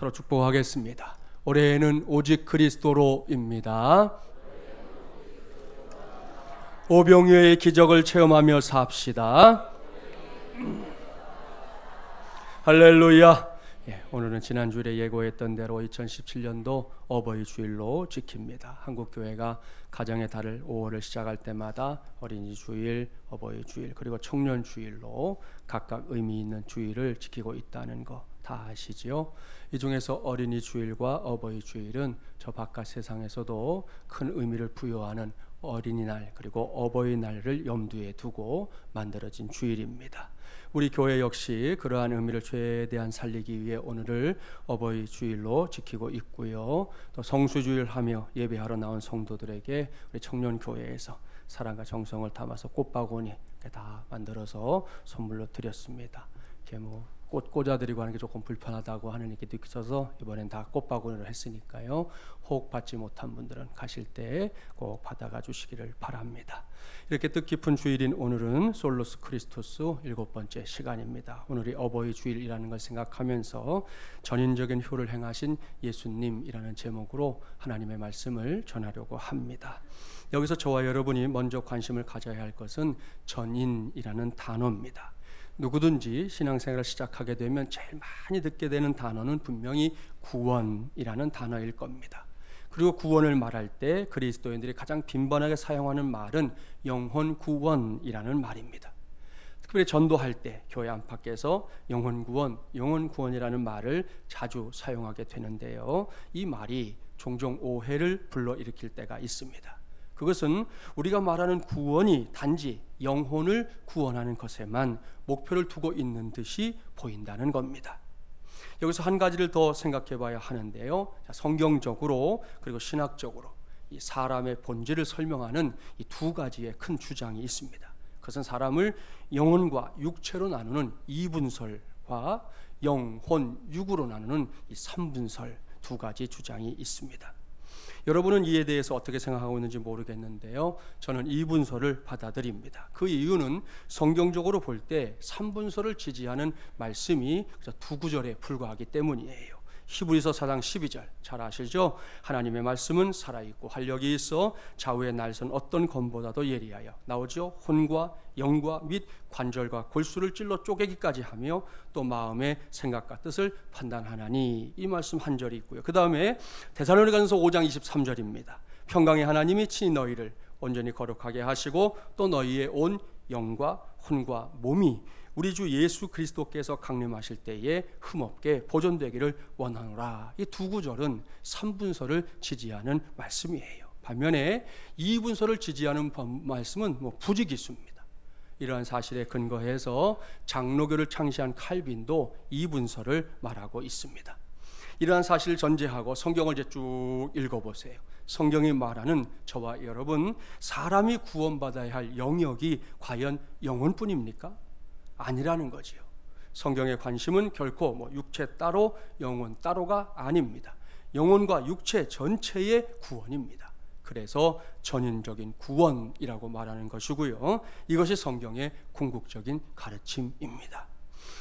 서로 축복하겠습니다. 올해는 오직 그리스도로입니다. 오병이어의 기적을 체험하며 삽시다. 할렐루야. 오늘은 지난주에 예고했던 대로 2017년도 어버이 주일로 지킵니다. 한국교회가 가정의 달을 5월을 시작할 때마다 어린이 주일, 어버이 주일, 그리고 청년 주일로 각각 의미 있는 주일을 지키고 있다는 거 다 아시지요? 이 중에서 어린이 주일과 어버이 주일은 저 바깥 세상에서도 큰 의미를 부여하는 어린이날 그리고 어버이날을 염두에 두고 만들어진 주일입니다. 우리 교회 역시 그러한 의미를 최대한 살리기 위해 오늘을 어버이 주일로 지키고 있고요. 또 성수주일 하며 예배하러 나온 성도들에게 우리 청년교회에서 사랑과 정성을 담아서 꽃바구니 다 만들어서 선물로 드렸습니다. 이렇게 꽃 꽂아드리고 하는 게 조금 불편하다고 하는 얘기도 있어서 이번엔 다 꽃바구니로 했으니까요. 혹 받지 못한 분들은 가실 때 꼭 받아가 주시기를 바랍니다. 이렇게 뜻깊은 주일인 오늘은 솔로스 크리스토스 7번째 시간입니다. 오늘이 어버이 주일이라는 걸 생각하면서 전인적인 효를 행하신 예수님이라는 제목으로 하나님의 말씀을 전하려고 합니다. 여기서 저와 여러분이 먼저 관심을 가져야 할 것은 전인이라는 단어입니다. 누구든지 신앙생활을 시작하게 되면 제일 많이 듣게 되는 단어는 분명히 구원이라는 단어일 겁니다. 그리고 구원을 말할 때 그리스도인들이 가장 빈번하게 사용하는 말은 영혼 구원이라는 말입니다. 특별히 전도할 때 교회 안팎에서 영혼 구원이라는 말을 자주 사용하게 되는데요. 이 말이 종종 오해를 불러일으킬 때가 있습니다. 그것은 우리가 말하는 구원이 단지 영혼을 구원하는 것에만 목표를 두고 있는 듯이 보인다는 겁니다. 여기서 한 가지를 더 생각해 봐야 하는데요. 성경적으로 그리고 신학적으로 이 사람의 본질을 설명하는 이 두 가지의 큰 주장이 있습니다. 그것은 사람을 영혼과 육체로 나누는 이분설과 영혼, 육으로 나누는 이 삼분설 두 가지 주장이 있습니다. 여러분은 이에 대해서 어떻게 생각하고 있는지 모르겠는데요. 저는 이분설을 받아들입니다. 그 이유는 성경적으로 볼 때 삼분설을 지지하는 말씀이 두 구절에 불과하기 때문이에요. 히브리서 4장 12절 잘 아시죠? 하나님의 말씀은 살아있고 활력이 있어 좌우의 날선 어떤 검보다도 예리하여 나오죠. 혼과 영과 및 관절과 골수를 찔러 쪼개기까지 하며 또 마음의 생각과 뜻을 판단하나니, 이 말씀 한 절이 있고요. 그 다음에 데살로니가전서 5장 23절입니다. 평강의 하나님이 친히 너희를 온전히 거룩하게 하시고 또 너희의 온 영과 혼과 몸이 우리 주 예수 그리스도께서 강림하실 때에 흠없게 보존되기를 원하노라. 이 두 구절은 삼분설을 지지하는 말씀이에요. 반면에 이분설을 지지하는 말씀은 부지기수입니다. 이러한 사실에 근거해서 장로교를 창시한 칼빈도 이분설을 말하고 있습니다. 이러한 사실을 전제하고 성경을 이제 쭉 읽어보세요. 성경이 말하는 저와 여러분, 사람이 구원받아야 할 영역이 과연 영혼뿐입니까? 아니라는 거지요. 성경의 관심은 결코 육체 따로 영혼 따로가 아닙니다. 영혼과 육체 전체의 구원입니다. 그래서 전인적인 구원이라고 말하는 것이고요. 이것이 성경의 궁극적인 가르침입니다.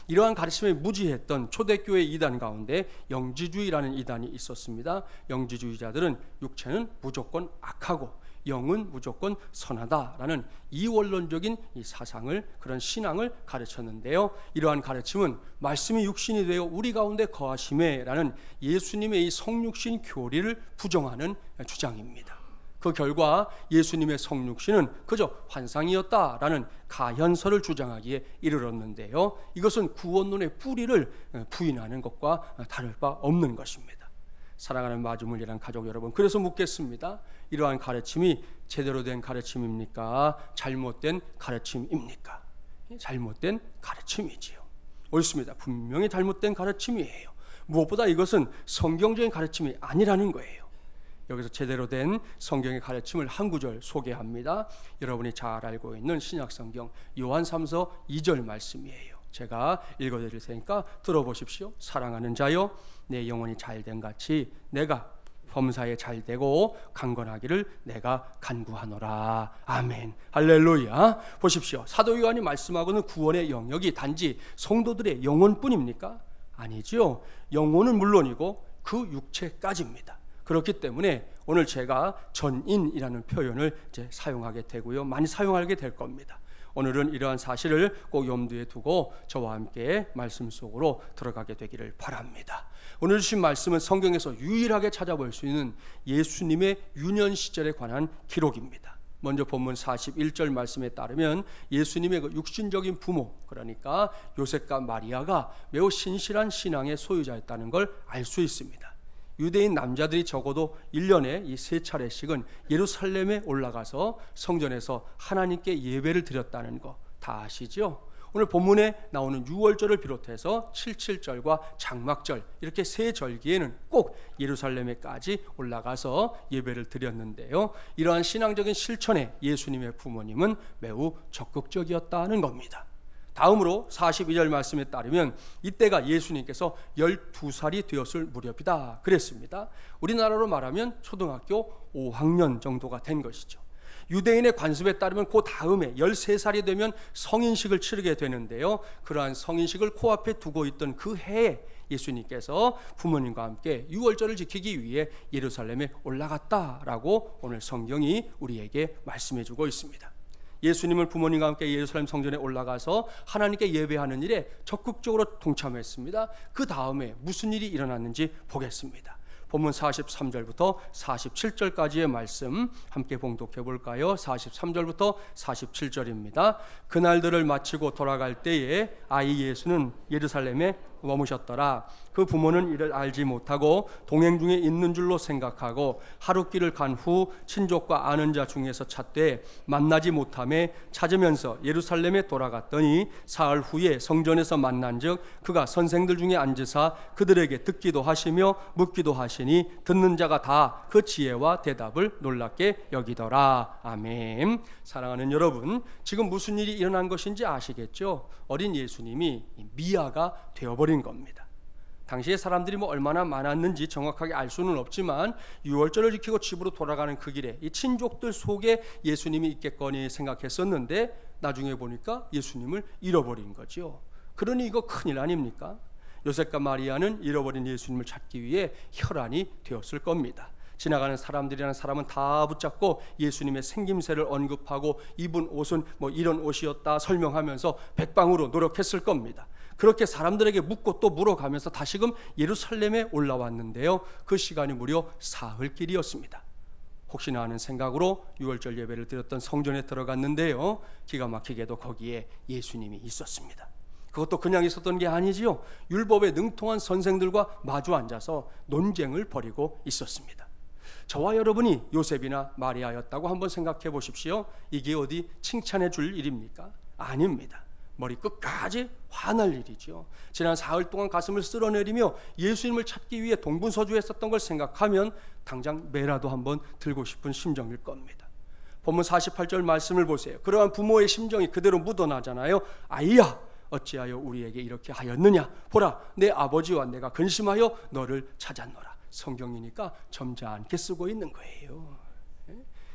이러한 가르침에 무지했던 초대교회 이단 가운데 영지주의라는 이단이 있었습니다. 영지주의자들은 육체는 무조건 악하고 영은 무조건 선하다라는 이원론적인 이 사상을, 그런 신앙을 가르쳤는데요. 이러한 가르침은 말씀이 육신이 되어 우리 가운데 거하심에라는 예수님의 이 성육신 교리를 부정하는 주장입니다. 그 결과 예수님의 성육신은 그저 환상이었다라는 가현설을 주장하기에 이르렀는데요. 이것은 구원론의 뿌리를 부인하는 것과 다를 바 없는 것입니다. 사랑하는 마주물리란 가족 여러분, 그래서 묻겠습니다. 이러한 가르침이 제대로 된 가르침입니까? 잘못된 가르침입니까? 잘못된 가르침이지요. 옳습니다. 분명히 잘못된 가르침이에요. 무엇보다 이것은 성경적인 가르침이 아니라는 거예요. 여기서 제대로 된 성경의 가르침을 한 구절 소개합니다. 여러분이 잘 알고 있는 신약성경 요한 3서 2절 말씀이에요. 제가 읽어드릴 테니까 들어보십시오. 사랑하는 자여, 내 영혼이 잘된 같이 내가 범사에 잘되고 강건하기를 내가 간구하노라. 아멘. 할렐루야. 보십시오. 사도 요한이 말씀하고는 구원의 영역이 단지 성도들의 영혼뿐입니까? 아니지요. 영혼은 물론이고 그 육체까지입니다. 그렇기 때문에 오늘 제가 전인이라는 표현을 이제 사용하게 되고요. 많이 사용하게 될 겁니다. 오늘은 이러한 사실을 꼭 염두에 두고 저와 함께 말씀 속으로 들어가게 되기를 바랍니다. 오늘 주신 말씀은 성경에서 유일하게 찾아볼 수 있는 예수님의 유년 시절에 관한 기록입니다. 먼저 본문 41절 말씀에 따르면 예수님의 그 육신적인 부모, 그러니까 요셉과 마리아가 매우 신실한 신앙의 소유자였다는 걸 알 수 있습니다. 유대인 남자들이 적어도 1년에 이 3차례씩은 예루살렘에 올라가서 성전에서 하나님께 예배를 드렸다는 거 다 아시죠? 오늘 본문에 나오는 유월절을 비롯해서 77절과 장막절 이렇게 세 절기에는 꼭 예루살렘에까지 올라가서 예배를 드렸는데요. 이러한 신앙적인 실천에 예수님의 부모님은 매우 적극적이었다는 겁니다. 다음으로 42절 말씀에 따르면 이때가 예수님께서 12살이 되었을 무렵이다 그랬습니다. 우리나라로 말하면 초등학교 5학년 정도가 된 것이죠. 유대인의 관습에 따르면 그 다음에 13살이 되면 성인식을 치르게 되는데요. 그러한 성인식을 코앞에 두고 있던 그 해에 예수님께서 부모님과 함께 유월절을 지키기 위해 예루살렘에 올라갔다라고 오늘 성경이 우리에게 말씀해 주고 있습니다. 예수님은 부모님과 함께 예루살렘 성전에 올라가서 하나님께 예배하는 일에 적극적으로 동참했습니다. 그 다음에 무슨 일이 일어났는지 보겠습니다. 본문 43절부터 47절까지의 말씀 함께 봉독해 볼까요? 43절부터 47절입니다. 그날들을 마치고 돌아갈 때에 아이 예수는 예루살렘에 머무셨더라. 그 부모는 이를 알지 못하고 동행 중에 있는 줄로 생각하고 하룻길을 간 후 친족과 아는 자 중에서 찾되 만나지 못하매 찾으면서 예루살렘에 돌아갔더니 사흘 후에 성전에서 만난즉 그가 선생들 중에 앉으사 그들에게 듣기도 하시며 묻기도 하시니 듣는 자가 다 그 지혜와 대답을 놀랍게 여기더라. 아멘. 사랑하는 여러분, 지금 무슨 일이 일어난 것인지 아시겠죠? 어린 예수님이 미아가 되어버린 겁니다. 당시에 사람들이 얼마나 많았는지 정확하게 알 수는 없지만 유월절을 지키고 집으로 돌아가는 그 길에 이 친족들 속에 예수님이 있겠거니 생각했었는데 나중에 보니까 예수님을 잃어버린 거죠. 그러니 이거 큰일 아닙니까? 요셉과 마리아는 잃어버린 예수님을 찾기 위해 혈안이 되었을 겁니다. 지나가는 사람들이라는 사람은 다 붙잡고 예수님의 생김새를 언급하고 입은 옷은 이런 옷이었다 설명하면서 백방으로 노력했을 겁니다. 그렇게 사람들에게 묻고 또 물어가면서 다시금 예루살렘에 올라왔는데요. 그 시간이 무려 사흘길이었습니다. 혹시나 하는 생각으로 유월절 예배를 드렸던 성전에 들어갔는데요. 기가 막히게도 거기에 예수님이 있었습니다. 그것도 그냥 있었던 게 아니지요. 율법에 능통한 선생들과 마주 앉아서 논쟁을 벌이고 있었습니다. 저와 여러분이 요셉이나 마리아였다고 한번 생각해 보십시오. 이게 어디 칭찬해 줄 일입니까? 아닙니다. 머리 끝까지 화날 일이죠. 지난 사흘 동안 가슴을 쓸어내리며 예수님을 찾기 위해 동분서주했었던 걸 생각하면 당장 매라도 한번 들고 싶은 심정일 겁니다. 본문 48절 말씀을 보세요. 그러한 부모의 심정이 그대로 묻어나잖아요. 아이야, 어찌하여 우리에게 이렇게 하였느냐? 보라, 내 아버지와 내가 근심하여 너를 찾았노라. 성경이니까 점잖게 쓰고 있는 거예요.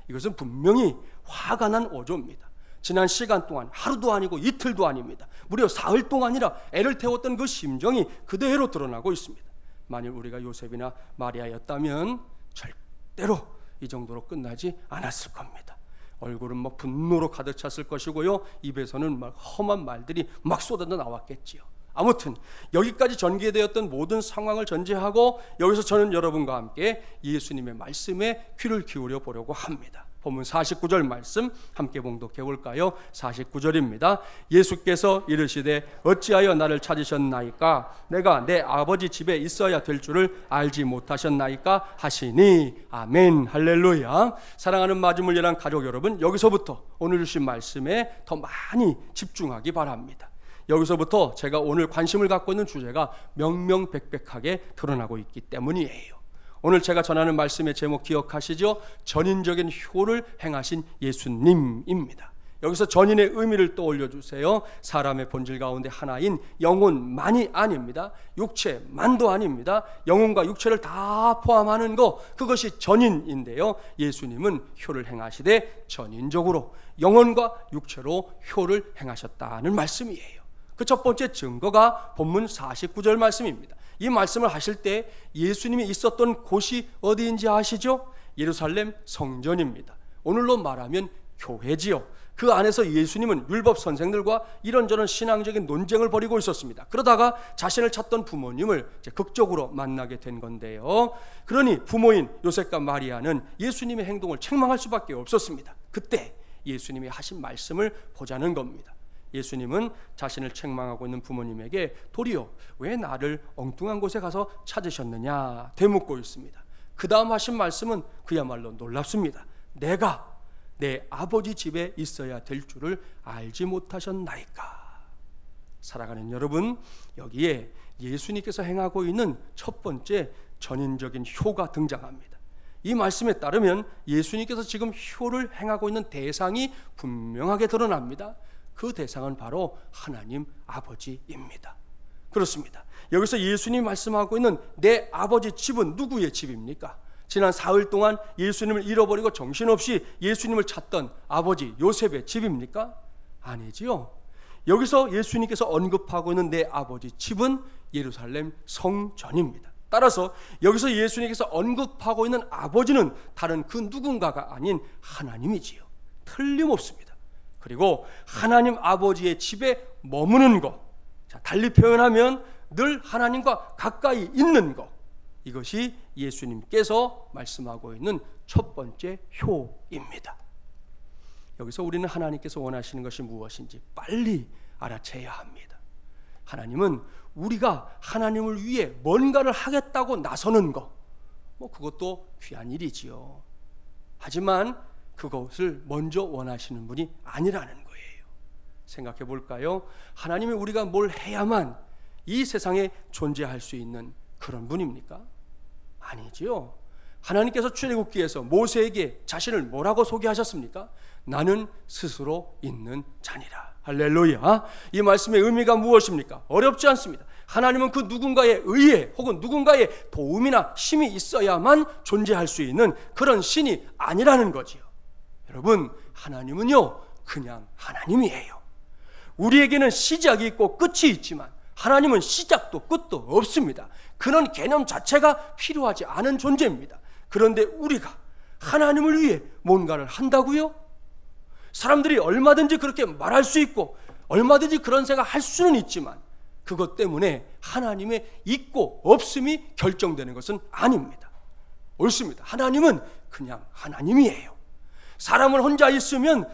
이것은 분명히 화가 난 어조입니다. 지난 시간 동안 하루도 아니고 이틀도 아닙니다. 무려 사흘 동안이라 애를 태웠던 그 심정이 그대로 드러나고 있습니다. 만일 우리가 요셉이나 마리아였다면 절대로 이 정도로 끝나지 않았을 겁니다. 얼굴은 분노로 가득 찼을 것이고요. 입에서는 험한 말들이 막 쏟아져 나왔겠지요. 아무튼 여기까지 전개되었던 모든 상황을 전제하고 여기서 저는 여러분과 함께 예수님의 말씀에 귀를 기울여 보려고 합니다. 본문 49절 말씀 함께 봉독해 볼까요? 49절입니다. 예수께서 이르시되 어찌하여 나를 찾으셨나이까? 내가 내 아버지 집에 있어야 될 줄을 알지 못하셨나이까? 하시니 아멘. 할렐루야. 사랑하는 마주물려란 가족 여러분, 여기서부터 오늘 주신 말씀에 더 많이 집중하기 바랍니다. 여기서부터 제가 오늘 관심을 갖고 있는 주제가 명명백백하게 드러나고 있기 때문이에요. 오늘 제가 전하는 말씀의 제목 기억하시죠? 전인적인 효를 행하신 예수님입니다. 여기서 전인의 의미를 떠올려 주세요. 사람의 본질 가운데 하나인 영혼만이 아닙니다. 육체만도 아닙니다. 영혼과 육체를 다 포함하는 것, 그것이 전인인데요. 예수님은 효를 행하시되 전인적으로 영혼과 육체로 효를 행하셨다는 말씀이에요. 그 첫 번째 증거가 본문 49절 말씀입니다. 이 말씀을 하실 때 예수님이 있었던 곳이 어디인지 아시죠? 예루살렘 성전입니다. 오늘로 말하면 교회지요. 그 안에서 예수님은 율법 선생들과 이런저런 신앙적인 논쟁을 벌이고 있었습니다. 그러다가 자신을 찾던 부모님을 극적으로 만나게 된 건데요. 그러니 부모인 요셉과 마리아는 예수님의 행동을 책망할 수밖에 없었습니다. 그때 예수님이 하신 말씀을 보자는 겁니다. 예수님은 자신을 책망하고 있는 부모님에게 도리어 왜 나를 엉뚱한 곳에 가서 찾으셨느냐 되묻고 있습니다. 그 다음 하신 말씀은 그야말로 놀랍습니다. 내가 내 아버지 집에 있어야 될 줄을 알지 못하셨나이까. 사랑하는 여러분, 여기에 예수님께서 행하고 있는 첫 번째 전인적인 효가 등장합니다. 이 말씀에 따르면 예수님께서 지금 효를 행하고 있는 대상이 분명하게 드러납니다. 그 대상은 바로 하나님 아버지입니다. 그렇습니다. 여기서 예수님이 말씀하고 있는 내 아버지 집은 누구의 집입니까? 지난 사흘 동안 예수님을 잃어버리고 정신없이 예수님을 찾던 아버지 요셉의 집입니까? 아니지요. 여기서 예수님께서 언급하고 있는 내 아버지 집은 예루살렘 성전입니다. 따라서 여기서 예수님께서 언급하고 있는 아버지는 다른 그 누군가가 아닌 하나님이지요. 틀림없습니다. 그리고 하나님 아버지의 집에 머무는 것, 달리 표현하면 늘 하나님과 가까이 있는 것, 이것이 예수님께서 말씀하고 있는 첫 번째 효입니다. 여기서 우리는 하나님께서 원하시는 것이 무엇인지 빨리 알아채야 합니다. 하나님은 우리가 하나님을 위해 뭔가를 하겠다고 나서는 것, 그것도 귀한 일이지요. 하지만 그것을 먼저 원하시는 분이 아니라는 거예요. 생각해 볼까요? 하나님이 우리가 뭘 해야만 이 세상에 존재할 수 있는 그런 분입니까? 아니지요. 하나님께서 출애굽기에서 모세에게 자신을 뭐라고 소개하셨습니까? 나는 스스로 있는 자니라. 할렐루야. 이 말씀의 의미가 무엇입니까? 어렵지 않습니다. 하나님은 그 누군가의 의해 혹은 누군가의 도움이나 힘이 있어야만 존재할 수 있는 그런 신이 아니라는 거지요. 여러분, 하나님은요 그냥 하나님이에요. 우리에게는 시작이 있고 끝이 있지만 하나님은 시작도 끝도 없습니다. 그런 개념 자체가 필요하지 않은 존재입니다. 그런데 우리가 하나님을 위해 뭔가를 한다고요? 사람들이 얼마든지 그렇게 말할 수 있고 얼마든지 그런 생각할 수는 있지만 그것 때문에 하나님의 있고 없음이 결정되는 것은 아닙니다. 옳습니다. 하나님은 그냥 하나님이에요. 사람을 혼자 있으면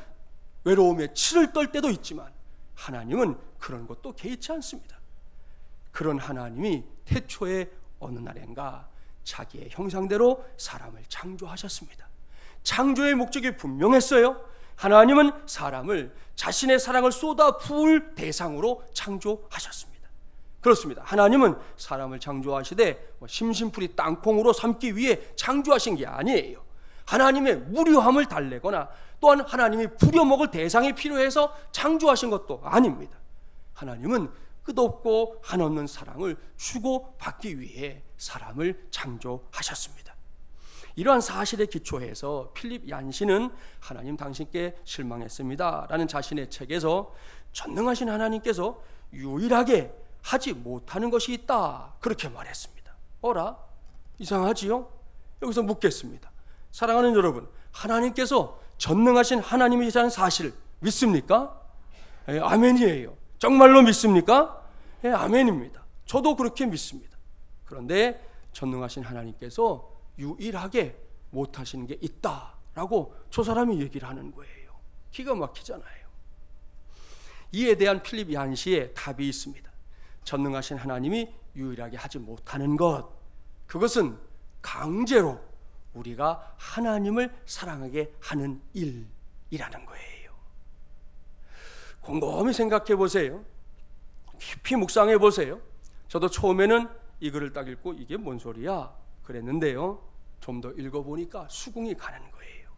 외로움에 치를 떨 때도 있지만 하나님은 그런 것도 개의치 않습니다. 그런 하나님이 태초에 어느 날인가 자기의 형상대로 사람을 창조하셨습니다. 창조의 목적이 분명했어요. 하나님은 사람을 자신의 사랑을 쏟아 부을 대상으로 창조하셨습니다. 그렇습니다. 하나님은 사람을 창조하시되 심심풀이 땅콩으로 삼기 위해 창조하신 게 아니에요. 하나님의 무료함을 달래거나 또한 하나님이 부려먹을 대상이 필요해서 창조하신 것도 아닙니다. 하나님은 끝없고 한없는 사랑을 주고받기 위해 사람을 창조하셨습니다. 이러한 사실에 기초해서 필립 얀시는 하나님 당신께 실망했습니다 라는 자신의 책에서 전능하신 하나님께서 유일하게 하지 못하는 것이 있다 그렇게 말했습니다. 어라? 이상하지요? 여기서 묻겠습니다. 사랑하는 여러분, 하나님께서 전능하신 하나님이라는 사실 믿습니까? 아멘이에요. 정말로 믿습니까? 아멘입니다. 저도 그렇게 믿습니다. 그런데 전능하신 하나님께서 유일하게 못하시는 게 있다라고 저 사람이 얘기를 하는 거예요. 기가 막히잖아요. 이에 대한 필립 얀시의 답이 있습니다. 전능하신 하나님이 유일하게 하지 못하는 것, 그것은 강제로 우리가 하나님을 사랑하게 하는 일이라는 거예요. 곰곰이 생각해 보세요. 깊이 묵상해 보세요. 저도 처음에는 이 글을 딱 읽고 이게 뭔 소리야 그랬는데요, 좀 더 읽어보니까 수긍이 가는 거예요.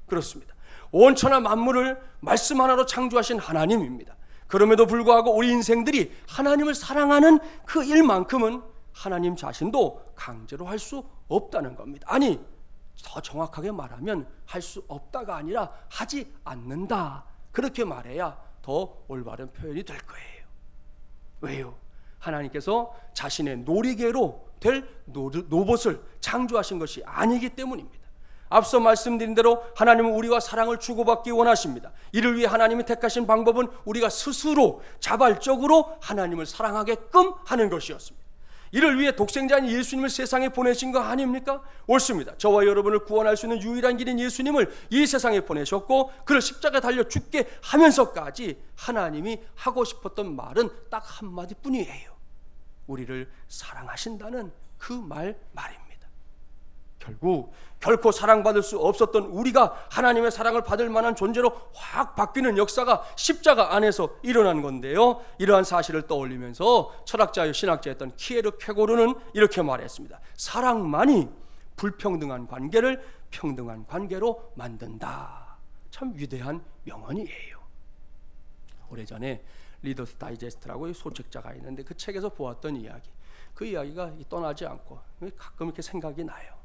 그렇습니다. 온천하 만물을 말씀 하나로 창조하신 하나님입니다. 그럼에도 불구하고 우리 인생들이 하나님을 사랑하는 그 일만큼은 하나님 자신도 강제로 할 수 없다는 겁니다. 아니, 더 정확하게 말하면 할 수 없다가 아니라 하지 않는다, 그렇게 말해야 더 올바른 표현이 될 거예요. 왜요? 하나님께서 자신의 놀이개로 될 로봇을 창조하신 것이 아니기 때문입니다. 앞서 말씀드린 대로 하나님은 우리와 사랑을 주고받기 원하십니다. 이를 위해 하나님이 택하신 방법은 우리가 스스로 자발적으로 하나님을 사랑하게끔 하는 것이었습니다. 이를 위해 독생자인 예수님을 세상에 보내신 거 아닙니까? 옳습니다. 저와 여러분을 구원할 수 있는 유일한 길인 예수님을 이 세상에 보내셨고, 그를 십자가에 달려 죽게 하면서까지 하나님이 하고 싶었던 말은 딱 한마디뿐이에요. 우리를 사랑하신다는 그 말입니다. 결코 사랑받을 수 없었던 우리가 하나님의 사랑을 받을 만한 존재로 확 바뀌는 역사가 십자가 안에서 일어난 건데요, 이러한 사실을 떠올리면서 철학자요 신학자였던 키에르케고르는 이렇게 말했습니다. 사랑만이 불평등한 관계를 평등한 관계로 만든다. 참 위대한 명언이에요. 오래전에 리더스 다이제스트라고 소책자가 있는데 그 책에서 보았던 이야기, 그 이야기가 떠나지 않고 가끔 이렇게 생각이 나요.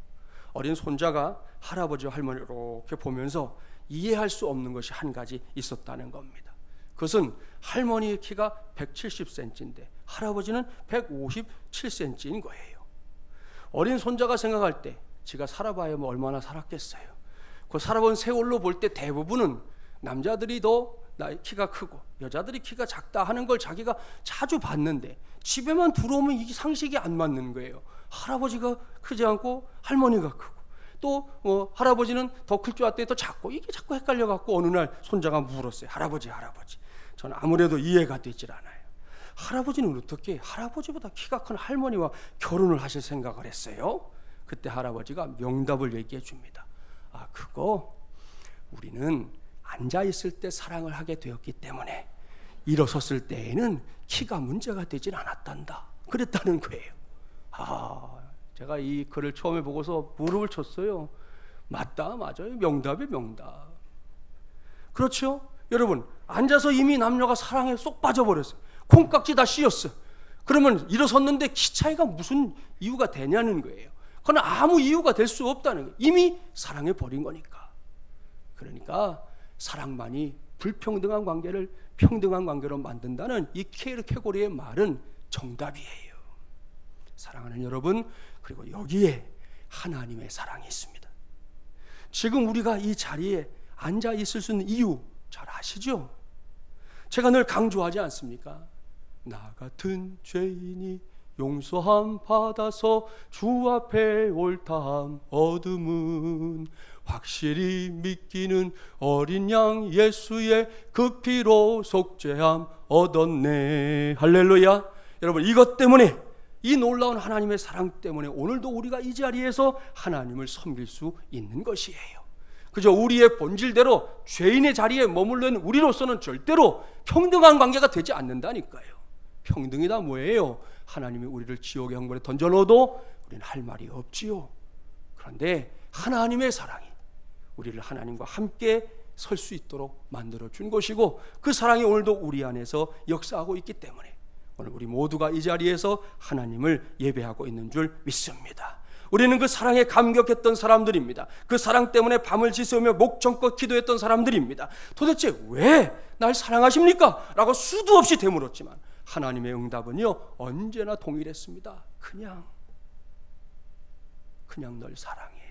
어린 손자가 할아버지와 할머니를 이렇게 보면서 이해할 수 없는 것이 한 가지 있었다는 겁니다. 그것은 할머니의 키가 170cm인데 할아버지는 157cm인 거예요. 어린 손자가 생각할 때 지가 살아봐야 뭐 얼마나 살았겠어요. 그 살아본 세월로 볼 때 대부분은 남자들이 더 키가 크고 여자들이 키가 작다 하는 걸 자기가 자주 봤는데, 집에만 들어오면 이 상식이 안 맞는 거예요. 할아버지가 크지 않고 할머니가 크고, 또 할아버지는 더 클 줄 알았더니 더 작고, 이게 자꾸 헷갈려갖고 어느 날 손자가 물었어요. 할아버지. 저는 아무래도 이해가 되질 않아요. 할아버지는 어떻게 할아버지보다 키가 큰 할머니와 결혼을 하실 생각을 했어요? 그때 할아버지가 명답을 얘기해 줍니다. 그거 우리는 앉아있을 때 사랑을 하게 되었기 때문에 일어섰을 때에는 키가 문제가 되진 않았단다. 그랬다는 거예요. 제가 이 글을 처음에 보고서 무릎을 쳤어요. 맞다, 맞아요. 명답이 명답. 그렇죠? 여러분, 앉아서 이미 남녀가 사랑에 쏙 빠져버렸어요. 콩깍지 다 씌었어요. 그러면 일어섰는데 키 차이가 무슨 이유가 되냐는 거예요. 그건 아무 이유가 될 수 없다는 거예요. 이미 사랑해 버린 거니까. 그러니까 사랑만이 불평등한 관계를 평등한 관계로 만든다는 이 키에르케고르의 말은 정답이에요. 사랑하는 여러분, 그리고 여기에 하나님의 사랑이 있습니다. 지금 우리가 이 자리에 앉아 있을 수 있는 이유 잘 아시죠? 제가 늘 강조하지 않습니까? 나 같은 죄인이 용서함 받아서 주 앞에 옳다함 얻음은 확실히 믿기는 어린 양 예수의 그 피로 속죄함 얻었네. 할렐루야. 여러분, 이것 때문에, 이 놀라운 하나님의 사랑 때문에 오늘도 우리가 이 자리에서 하나님을 섬길 수 있는 것이에요. 그저 우리의 본질대로 죄인의 자리에 머물는 우리로서는 절대로 평등한 관계가 되지 않는다니까요. 평등이다 뭐예요? 하나님이 우리를 지옥의 형벌에 던져넣어도 우리는 할 말이 없지요. 그런데 하나님의 사랑이 우리를 하나님과 함께 설 수 있도록 만들어준 것이고, 그 사랑이 오늘도 우리 안에서 역사하고 있기 때문에 오늘 우리 모두가 이 자리에서 하나님을 예배하고 있는 줄 믿습니다. 우리는 그 사랑에 감격했던 사람들입니다. 그 사랑 때문에 밤을 지새우며 목청껏 기도했던 사람들입니다. 도대체 왜 날 사랑하십니까? 라고 수도 없이 되물었지만 하나님의 응답은요, 언제나 동일했습니다. 그냥 널 사랑해.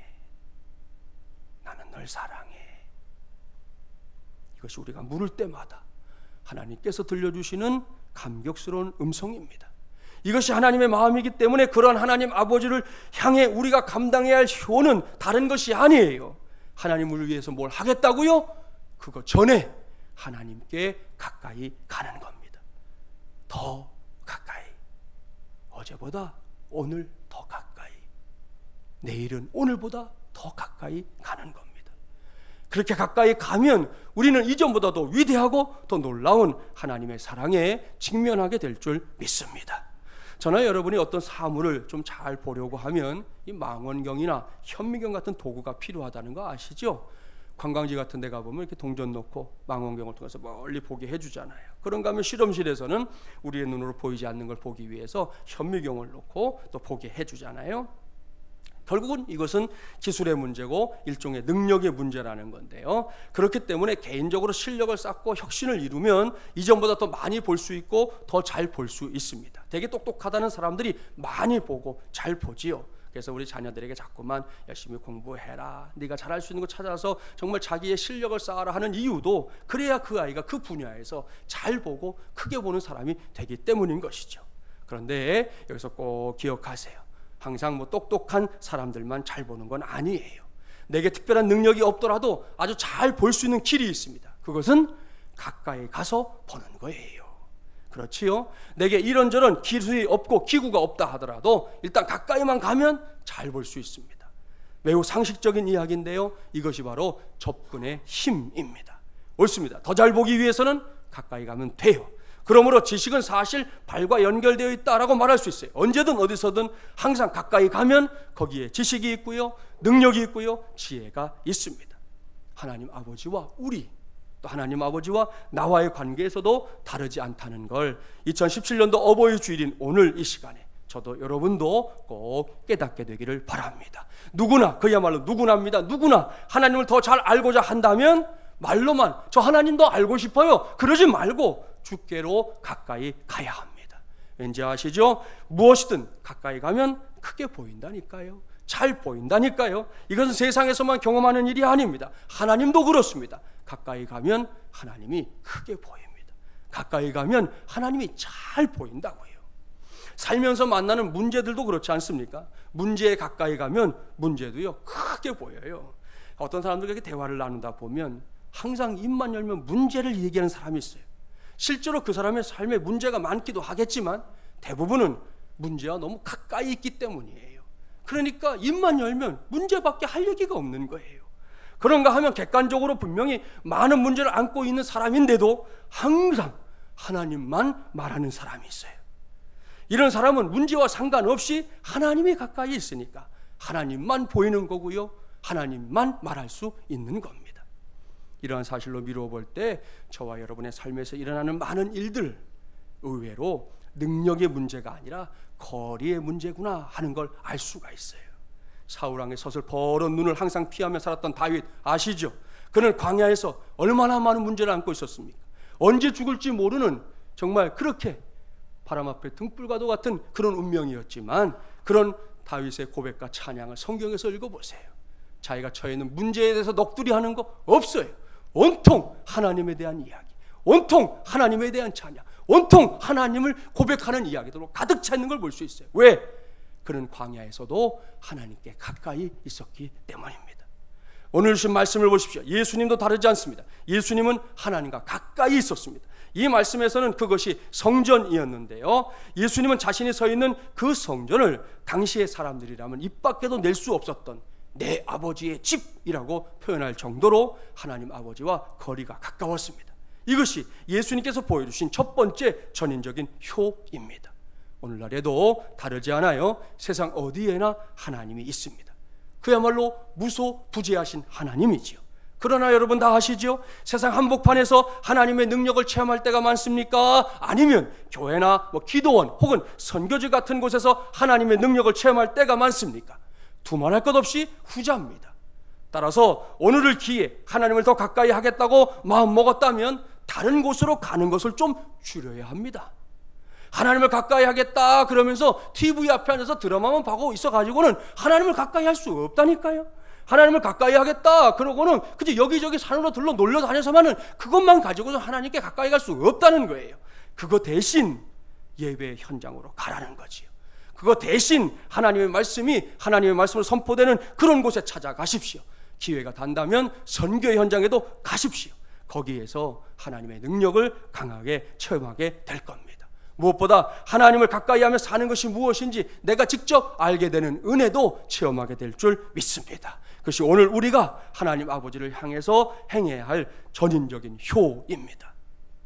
나는 널 사랑해. 이것이 우리가 물을 때마다 하나님께서 들려주시는 감격스러운 음성입니다. 이것이 하나님의 마음이기 때문에 그런 하나님 아버지를 향해 우리가 감당해야 할 효는 다른 것이 아니에요. 하나님을 위해서 뭘 하겠다고요? 그거 전에 하나님께 가까이 가는 겁니다. 더 가까이. 어제보다 오늘 더 가까이. 내일은 오늘보다 더 가까이 가는 겁니다. 그렇게 가까이 가면 우리는 이전보다도 위대하고 더 놀라운 하나님의 사랑에 직면하게 될 줄 믿습니다. 저는 여러분이 어떤 사물을 좀 잘 보려고 하면 이 망원경이나 현미경 같은 도구가 필요하다는 거 아시죠? 관광지 같은 데 가보면 이렇게 동전 놓고 망원경을 통해서 멀리 보게 해주잖아요. 그런가 하면 실험실에서는 우리의 눈으로 보이지 않는 걸 보기 위해서 현미경을 놓고 또 보게 해주잖아요. 결국은 이것은 기술의 문제고 일종의 능력의 문제라는 건데요. 그렇기 때문에 개인적으로 실력을 쌓고 혁신을 이루면 이전보다 더 많이 볼 수 있고 더 잘 볼 수 있습니다. 되게 똑똑하다는 사람들이 많이 보고 잘 보지요. 그래서 우리 자녀들에게 자꾸만 열심히 공부해라, 네가 잘할 수 있는 거 찾아서 정말 자기의 실력을 쌓아라 하는 이유도 그래야 그 아이가 그 분야에서 잘 보고 크게 보는 사람이 되기 때문인 것이죠. 그런데 여기서 꼭 기억하세요. 항상 똑똑한 사람들만 잘 보는 건 아니에요. 내게 특별한 능력이 없더라도 아주 잘 볼 수 있는 길이 있습니다. 그것은 가까이 가서 보는 거예요. 그렇지요? 내게 이런저런 기술이 없고 기구가 없다 하더라도 일단 가까이만 가면 잘 볼 수 있습니다. 매우 상식적인 이야기인데요. 이것이 바로 접근의 힘입니다. 옳습니다. 더 잘 보기 위해서는 가까이 가면 돼요. 그러므로 지식은 사실 발과 연결되어 있다라고 말할 수 있어요. 언제든 어디서든 항상 가까이 가면 거기에 지식이 있고요, 능력이 있고요, 지혜가 있습니다. 하나님 아버지와 우리, 또 하나님 아버지와 나와의 관계에서도 다르지 않다는 걸 2017년도 어버이 주일인 오늘 이 시간에 저도 여러분도 꼭 깨닫게 되기를 바랍니다. 누구나, 그야말로 누구나입니다. 누구나 하나님을 더 잘 알고자 한다면 말로만 저 하나님 더 알고 싶어요, 그러지 말고 주께로 가까이 가야 합니다. 왠지 아시죠? 무엇이든 가까이 가면 크게 보인다니까요. 잘 보인다니까요. 이것은 세상에서만 경험하는 일이 아닙니다. 하나님도 그렇습니다. 가까이 가면 하나님이 크게 보입니다. 가까이 가면 하나님이 잘 보인다고요. 살면서 만나는 문제들도 그렇지 않습니까? 문제에 가까이 가면 문제도요 크게 보여요. 어떤 사람들에게 대화를 나누다 보면 항상 입만 열면 문제를 얘기하는 사람이 있어요. 실제로 그 사람의 삶에 문제가 많기도 하겠지만 대부분은 문제와 너무 가까이 있기 때문이에요. 그러니까 입만 열면 문제밖에 할 얘기가 없는 거예요. 그런가 하면 객관적으로 분명히 많은 문제를 안고 있는 사람인데도 항상 하나님만 말하는 사람이 있어요. 이런 사람은 문제와 상관없이 하나님이 가까이 있으니까 하나님만 보이는 거고요, 하나님만 말할 수 있는 겁니다. 이러한 사실로 미루어 볼 때 저와 여러분의 삶에서 일어나는 많은 일들, 의외로 능력의 문제가 아니라 거리의 문제구나 하는 걸 알 수가 있어요. 사울왕의 서슬퍼런 눈을 항상 피하며 살았던 다윗 아시죠? 그는 광야에서 얼마나 많은 문제를 안고 있었습니까? 언제 죽을지 모르는 정말 그렇게 바람 앞에 등불과도 같은 그런 운명이었지만 그런 다윗의 고백과 찬양을 성경에서 읽어보세요. 자기가 처해 있는 문제에 대해서 넋두리 하는 거 없어요. 온통 하나님에 대한 이야기, 온통 하나님에 대한 찬양, 온통 하나님을 고백하는 이야기들로 가득 차 있는 걸 볼 수 있어요. 왜? 그는 광야에서도 하나님께 가까이 있었기 때문입니다. 오늘 주신 말씀을 보십시오. 예수님도 다르지 않습니다. 예수님은 하나님과 가까이 있었습니다. 이 말씀에서는 그것이 성전이었는데요, 예수님은 자신이 서 있는 그 성전을 당시의 사람들이라면 입 밖에도 낼 수 없었던 내 아버지의 집이라고 표현할 정도로 하나님 아버지와 거리가 가까웠습니다. 이것이 예수님께서 보여주신 첫 번째 전인적인 효입니다. 오늘날에도 다르지 않아요. 세상 어디에나 하나님이 있습니다. 그야말로 무소부재하신 하나님이지요. 그러나 여러분 다 아시죠? 세상 한복판에서 하나님의 능력을 체험할 때가 많습니까? 아니면 교회나 기도원 혹은 선교지 같은 곳에서 하나님의 능력을 체험할 때가 많습니까? 두말할 것 없이 후자입니다. 따라서 오늘을 기회에 하나님을 더 가까이 하겠다고 마음먹었다면 다른 곳으로 가는 것을 좀 줄여야 합니다. 하나님을 가까이 하겠다 그러면서 TV 앞에 앉아서 드라마만 보고 있어가지고는 하나님을 가까이 할 수 없다니까요. 하나님을 가까이 하겠다 그러고는 그저 여기저기 산으로 들러 놀러 다녀서만은 그것만 가지고는 하나님께 가까이 갈 수 없다는 거예요. 그거 대신 예배 현장으로 가라는 거지요. 그거 대신 하나님의 말씀으로 선포되는 그런 곳에 찾아가십시오. 기회가 단다면 선교 현장에도 가십시오. 거기에서 하나님의 능력을 강하게 체험하게 될 겁니다. 무엇보다 하나님을 가까이 하며 사는 것이 무엇인지 내가 직접 알게 되는 은혜도 체험하게 될 줄 믿습니다. 그것이 오늘 우리가 하나님 아버지를 향해서 행해야 할 전인적인 효입니다.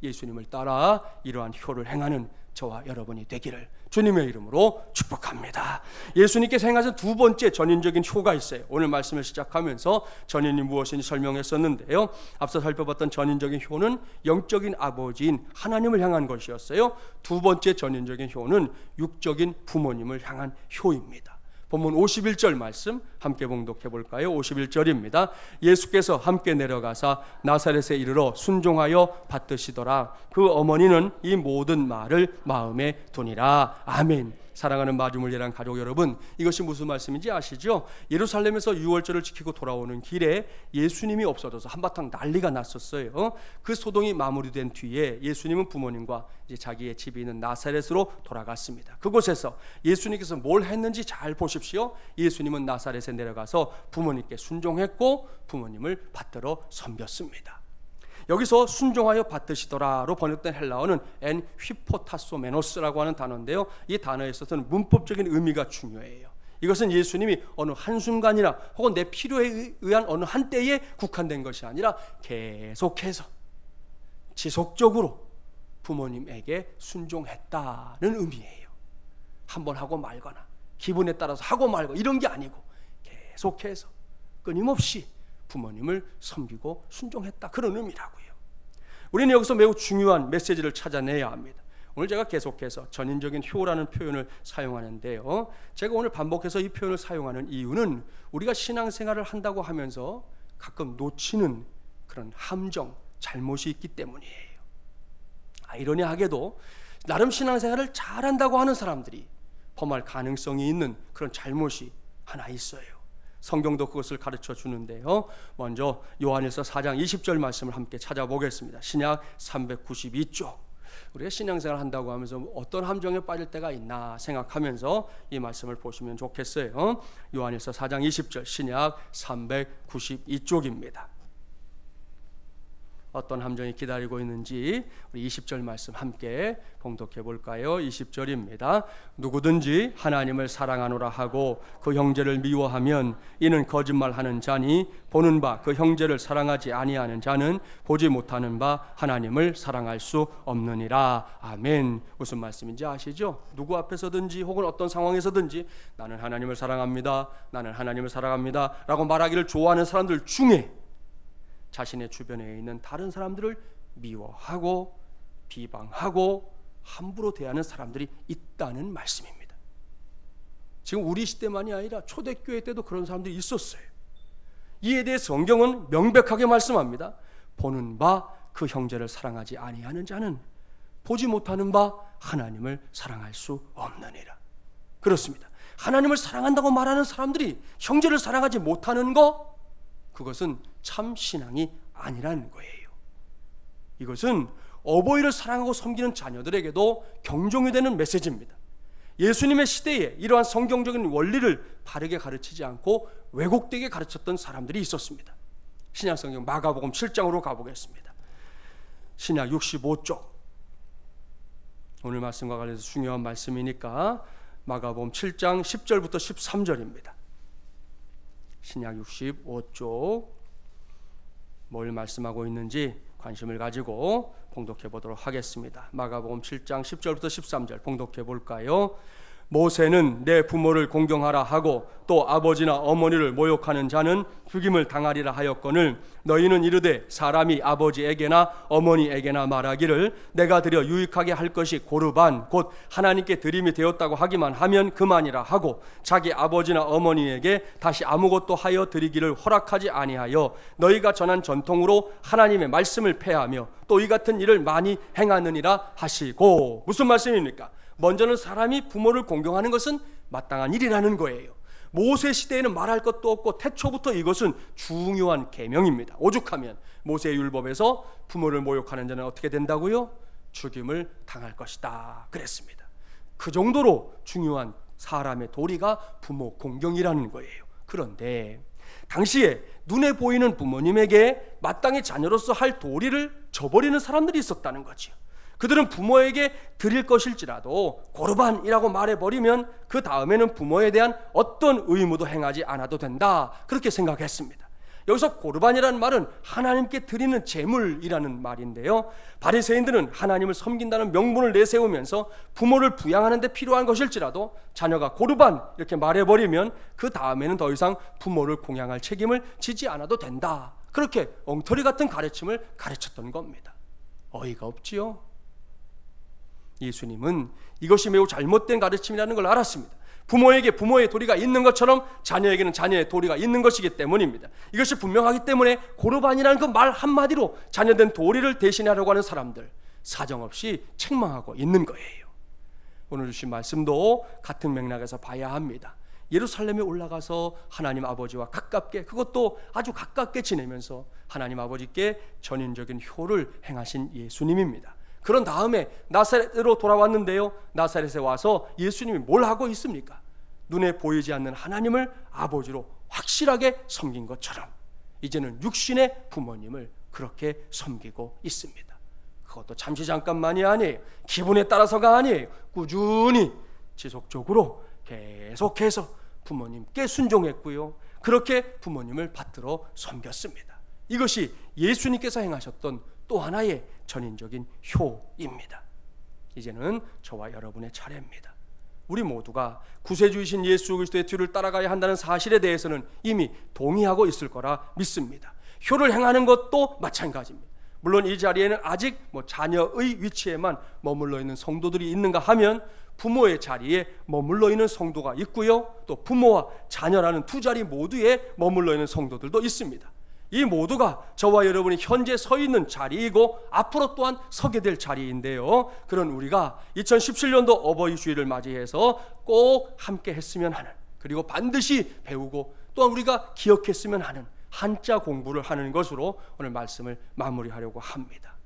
예수님을 따라 이러한 효를 행하는 저와 여러분이 되기를 주님의 이름으로 축복합니다. 예수님께서 행하신 두 번째 전인적인 효가 있어요. 오늘 말씀을 시작하면서 전인이 무엇인지 설명했었는데요, 앞서 살펴봤던 전인적인 효는 영적인 아버지인 하나님을 향한 것이었어요. 두 번째 전인적인 효는 육적인 부모님을 향한 효입니다. 본문 51절 말씀 함께 봉독해 볼까요? 51절입니다. 예수께서 함께 내려가사 나사렛에 이르러 순종하여 받드시더라. 그 어머니는 이 모든 말을 마음에 두니라. 아멘. 사랑하는 마주물리랑 가족 여러분, 이것이 무슨 말씀인지 아시죠? 예루살렘에서 유월절을 지키고 돌아오는 길에 예수님이 없어져서 한바탕 난리가 났었어요. 그 소동이 마무리된 뒤에 예수님은 부모님과 이제 자기의 집이 있는 나사렛으로 돌아갔습니다. 그곳에서 예수님께서 뭘 했는지 잘 보십시오. 예수님은 나사렛에 내려가서 부모님께 순종했고 부모님을 받들어 섬겼습니다. 여기서 순종하여 받드시더라로 번역된 헬라어는 엔 휘포타소메노스라고 하는 단어인데요, 이 단어에 있어서는 문법적인 의미가 중요해요. 이것은 예수님이 어느 한순간이나 혹은 내 필요에 의한 어느 한때에 국한된 것이 아니라 계속해서 지속적으로 부모님에게 순종했다는 의미예요. 한번 하고 말거나 기분에 따라서 하고 말고 이런 게 아니고 계속해서 끊임없이 부모님을 섬기고 순종했다, 그런 의미라고요. 우리는 여기서 매우 중요한 메시지를 찾아내야 합니다. 오늘 제가 계속해서 전인적인 효라는 표현을 사용하는데요, 제가 오늘 반복해서 이 표현을 사용하는 이유는 우리가 신앙생활을 한다고 하면서 가끔 놓치는 그런 함정, 잘못이 있기 때문이에요. 아이러니하게도 나름 신앙생활을 잘한다고 하는 사람들이 범할 가능성이 있는 그런 잘못이 하나 있어요. 성경도 그것을 가르쳐 주는데요, 먼저 요한일서 4장 20절 말씀을 함께 찾아보겠습니다. 신약 392쪽. 우리가 신앙생활 한다고 하면서 어떤 함정에 빠질 때가 있나 생각하면서 이 말씀을 보시면 좋겠어요. 요한일서 4장 20절, 신약 392쪽입니다. 어떤 함정이 기다리고 있는지 우리 20절 말씀 함께 봉독해 볼까요? 20절입니다. 누구든지 하나님을 사랑하노라 하고 그 형제를 미워하면 이는 거짓말하는 자니 보는 바 그 형제를 사랑하지 아니하는 자는 보지 못하는 바 하나님을 사랑할 수 없느니라. 아멘. 무슨 말씀인지 아시죠? 누구 앞에서든지 혹은 어떤 상황에서든지 나는 하나님을 사랑합니다, 나는 하나님을 사랑합니다 라고 말하기를 좋아하는 사람들 중에 자신의 주변에 있는 다른 사람들을 미워하고 비방하고 함부로 대하는 사람들이 있다는 말씀입니다. 지금 우리 시대만이 아니라 초대교회 때도 그런 사람들이 있었어요. 이에 대해 성경은 명백하게 말씀합니다. 보는 바 그 형제를 사랑하지 아니하는 자는 보지 못하는 바 하나님을 사랑할 수 없느니라. 그렇습니다. 하나님을 사랑한다고 말하는 사람들이 형제를 사랑하지 못하는 것, 그것은 참 신앙이 아니라는 거예요. 이것은 어버이를 사랑하고 섬기는 자녀들에게도 경종이 되는 메시지입니다. 예수님의 시대에 이러한 성경적인 원리를 바르게 가르치지 않고 왜곡되게 가르쳤던 사람들이 있었습니다. 신약성경 마가복음 7장으로 가보겠습니다. 신약 65쪽, 오늘 말씀과 관련해서 중요한 말씀이니까 마가복음 7장 10절부터 13절입니다. 신약 65쪽 뭘 말씀하고 있는지 관심을 가지고 봉독해 보도록 하겠습니다. 마가복음 7장 10절부터 13절 봉독해 볼까요? 모세는 내 부모를 공경하라 하고 또 아버지나 어머니를 모욕하는 자는 죽임을 당하리라 하였거늘 너희는 이르되 사람이 아버지에게나 어머니에게나 말하기를 내가 드려 유익하게 할 것이 고르반 곧 하나님께 드림이 되었다고 하기만 하면 그만이라 하고 자기 아버지나 어머니에게 다시 아무것도 하여 드리기를 허락하지 아니하여 너희가 전한 전통으로 하나님의 말씀을 폐하며 또 이 같은 일을 많이 행하느니라 하시고. 무슨 말씀입니까? 먼저는 사람이 부모를 공경하는 것은 마땅한 일이라는 거예요. 모세 시대에는 말할 것도 없고 태초부터 이것은 중요한 계명입니다. 오죽하면 모세의 율법에서 부모를 모욕하는 자는 어떻게 된다고요? 죽임을 당할 것이다 그랬습니다. 그 정도로 중요한 사람의 도리가 부모 공경이라는 거예요. 그런데 당시에 눈에 보이는 부모님에게 마땅히 자녀로서 할 도리를 저버리는 사람들이 있었다는 거죠. 그들은 부모에게 드릴 것일지라도 고르반이라고 말해버리면 그 다음에는 부모에 대한 어떤 의무도 행하지 않아도 된다, 그렇게 생각했습니다. 여기서 고르반이라는 말은 하나님께 드리는 제물이라는 말인데요, 바리새인들은 하나님을 섬긴다는 명분을 내세우면서 부모를 부양하는 데 필요한 것일지라도 자녀가 고르반 이렇게 말해버리면 그 다음에는 더 이상 부모를 공양할 책임을 지지 않아도 된다, 그렇게 엉터리 같은 가르침을 가르쳤던 겁니다. 어이가 없지요. 예수님은 이것이 매우 잘못된 가르침이라는 걸 알았습니다. 부모에게 부모의 도리가 있는 것처럼 자녀에게는 자녀의 도리가 있는 것이기 때문입니다. 이것이 분명하기 때문에 고르반이라는 그 말 한마디로 자녀된 도리를 대신하려고 하는 사람들 사정없이 책망하고 있는 거예요. 오늘 주신 말씀도 같은 맥락에서 봐야 합니다. 예루살렘에 올라가서 하나님 아버지와 가깝게, 그것도 아주 가깝게 지내면서 하나님 아버지께 전인적인 효를 행하신 예수님입니다. 그런 다음에 나사렛으로 돌아왔는데요, 나사렛에 와서 예수님이 뭘 하고 있습니까? 눈에 보이지 않는 하나님을 아버지로 확실하게 섬긴 것처럼 이제는 육신의 부모님을 그렇게 섬기고 있습니다. 그것도 잠시 잠깐만이 아니에요. 기분에 따라서가 아니에요. 꾸준히 지속적으로 계속해서 부모님께 순종했고요, 그렇게 부모님을 받들어 섬겼습니다. 이것이 예수님께서 행하셨던 또 하나의 전인적인 효입니다. 이제는 저와 여러분의 차례입니다. 우리 모두가 구세주이신 예수 그리스도의 뒤를 따라가야 한다는 사실에 대해서는 이미 동의하고 있을 거라 믿습니다. 효를 행하는 것도 마찬가지입니다. 물론 이 자리에는 아직 자녀의 위치에만 머물러 있는 성도들이 있는가 하면 부모의 자리에 머물러 있는 성도가 있고요, 또 부모와 자녀라는 두 자리 모두에 머물러 있는 성도들도 있습니다. 이 모두가 저와 여러분이 현재 서 있는 자리이고 앞으로 또한 서게 될 자리인데요, 그런 우리가 2017년도 어버이 주일을 맞이해서 꼭 함께 했으면 하는, 그리고 반드시 배우고 또한 우리가 기억했으면 하는 한자 공부를 하는 것으로 오늘 말씀을 마무리하려고 합니다.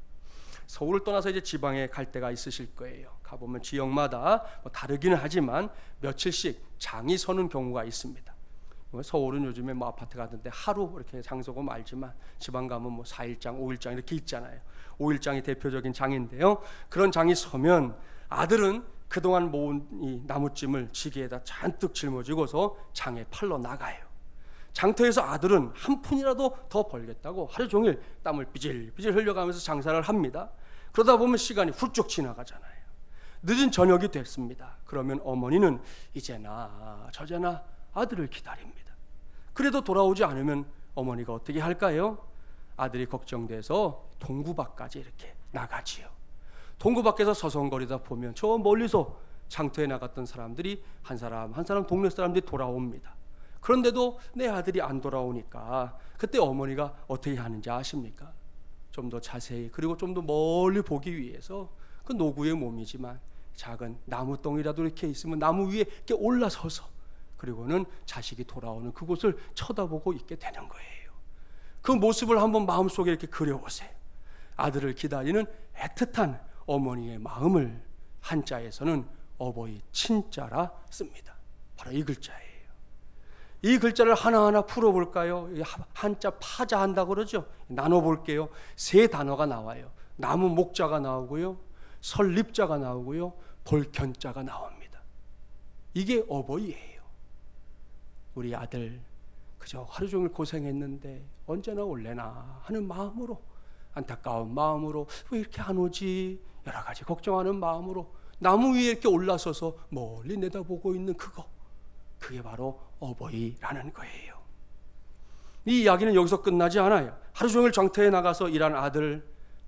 서울을 떠나서 이제 지방에 갈 때가 있으실 거예요. 가보면 지역마다 다르기는 하지만 며칠씩 장이 서는 경우가 있습니다. 서울은 요즘에 아파트 같은데 하루 이렇게 장 서고 말지만 지방 가면 4일장, 5일장 이렇게 있잖아요. 5일장이 대표적인 장인데요, 그런 장이 서면 아들은 그동안 모은 이 나무찜을 지게에다 잔뜩 짊어지고서 장에 팔러 나가요. 장터에서 아들은 한 푼이라도 더 벌겠다고 하루 종일 땀을 삐질삐질 흘려가면서 장사를 합니다. 그러다 보면 시간이 훌쩍 지나가잖아요. 늦은 저녁이 됐습니다. 그러면 어머니는 이제나 저제나 아들을 기다립니다. 그래도 돌아오지 않으면 어머니가 어떻게 할까요? 아들이 걱정돼서 동구 밖까지 이렇게 나가지요. 동구 밖에서 서성거리다 보면 저 멀리서 장터에 나갔던 사람들이 한 사람 한 사람 동네 사람들이 돌아옵니다. 그런데도 내 아들이 안 돌아오니까 그때 어머니가 어떻게 하는지 아십니까? 좀 더 자세히, 그리고 좀 더 멀리 보기 위해서 그 노구의 몸이지만 작은 나무덩이라도 이렇게 있으면 나무 위에 이렇게 올라서서, 그리고는 자식이 돌아오는 그곳을 쳐다보고 있게 되는 거예요. 그 모습을 한번 마음속에 이렇게 그려보세요. 아들을 기다리는 애틋한 어머니의 마음을 한자에서는 어버이 친자라 씁니다. 바로 이 글자예요. 이 글자를 하나하나 풀어볼까요? 한자 파자한다고 그러죠. 나눠볼게요. 세 단어가 나와요. 나무 목자가 나오고요, 설립자가 나오고요, 볼견자가 나옵니다. 이게 어버이예요. 우리 아들 그저 하루 종일 고생했는데 언제나 올래나 하는 마음으로, 안타까운 마음으로 왜 이렇게 안 오지, 여러 가지 걱정하는 마음으로 나무 위에 이렇게 올라서서 멀리 내다보고 있는 그게 바로 어버이라는 거예요. 이 이야기는 여기서 끝나지 않아요. 하루 종일 장터에 나가서 일한 아들,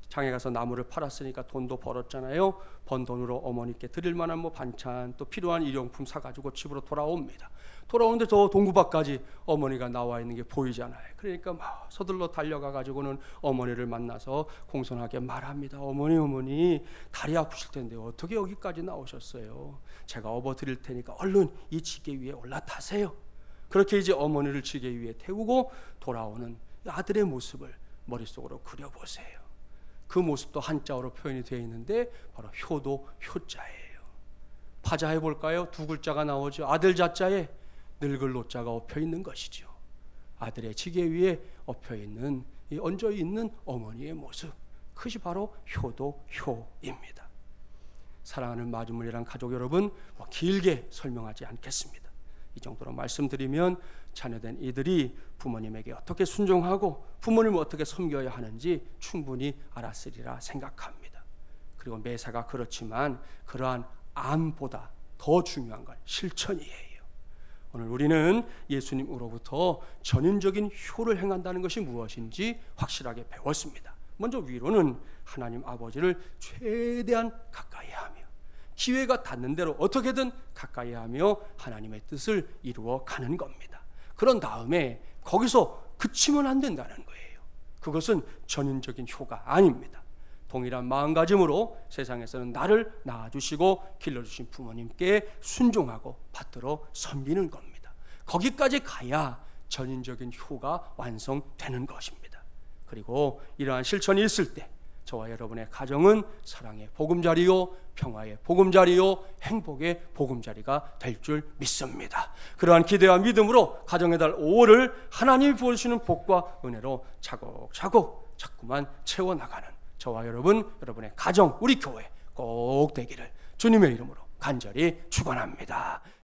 장에 가서 나무를 팔았으니까 돈도 벌었잖아요. 번 돈으로 어머니께 드릴 만한 반찬, 또 필요한 일용품 사가지고 집으로 돌아옵니다. 돌아오는데 저 동구밖까지 어머니가 나와 있는 게 보이잖아요. 그러니까 막 서둘러 달려가 가지고는 어머니를 만나서 공손하게 말합니다. 어머니 다리 아프실 텐데 어떻게 여기까지 나오셨어요? 제가 업어 드릴 테니까 얼른 이 지게 위에 올라타세요. 그렇게 이제 어머니를 지게 위에 태우고 돌아오는 아들의 모습을 머릿속으로 그려보세요. 그 모습도 한자어로 표현이 되어 있는데 바로 효도 효자예요. 파자 해볼까요? 두 글자가 나오죠. 아들 자자에 늙을 노자가 엎여 있는 것이죠. 아들의 지게 위에 엎여 있는, 얹어 있는 어머니의 모습, 그것이 바로 효도 효입니다. 사랑하는 마주물이란 가족 여러분, 길게 설명하지 않겠습니다. 이 정도로 말씀드리면 자녀된 이들이 부모님에게 어떻게 순종하고 부모님을 어떻게 섬겨야 하는지 충분히 알았으리라 생각합니다. 그리고 매사가 그렇지만 그러한 암보다 더 중요한 건 실천이에요. 오늘 우리는 예수님으로부터 전인적인 효를 행한다는 것이 무엇인지 확실하게 배웠습니다. 먼저 위로는 하나님 아버지를 최대한 가까이 하며 기회가 닿는 대로 어떻게든 가까이 하며 하나님의 뜻을 이루어 가는 겁니다. 그런 다음에 거기서 그치면 안 된다는 거예요. 그것은 전인적인 효가 아닙니다. 동일한 마음가짐으로 세상에서는 나를 낳아주시고 길러주신 부모님께 순종하고 받들어 섬기는 겁니다. 거기까지 가야 전인적인 효가 완성되는 것입니다. 그리고 이러한 실천이 있을 때 저와 여러분의 가정은 사랑의 보금자리요, 평화의 보금자리요, 행복의 보금자리가 될 줄 믿습니다. 그러한 기대와 믿음으로 가정의 달 5월을 하나님이 부어주시는 복과 은혜로 차곡차곡 자꾸만 채워나가는 저와 여러분, 여러분의 가정, 우리 교회 꼭 되기를 주님의 이름으로 간절히 축원합니다.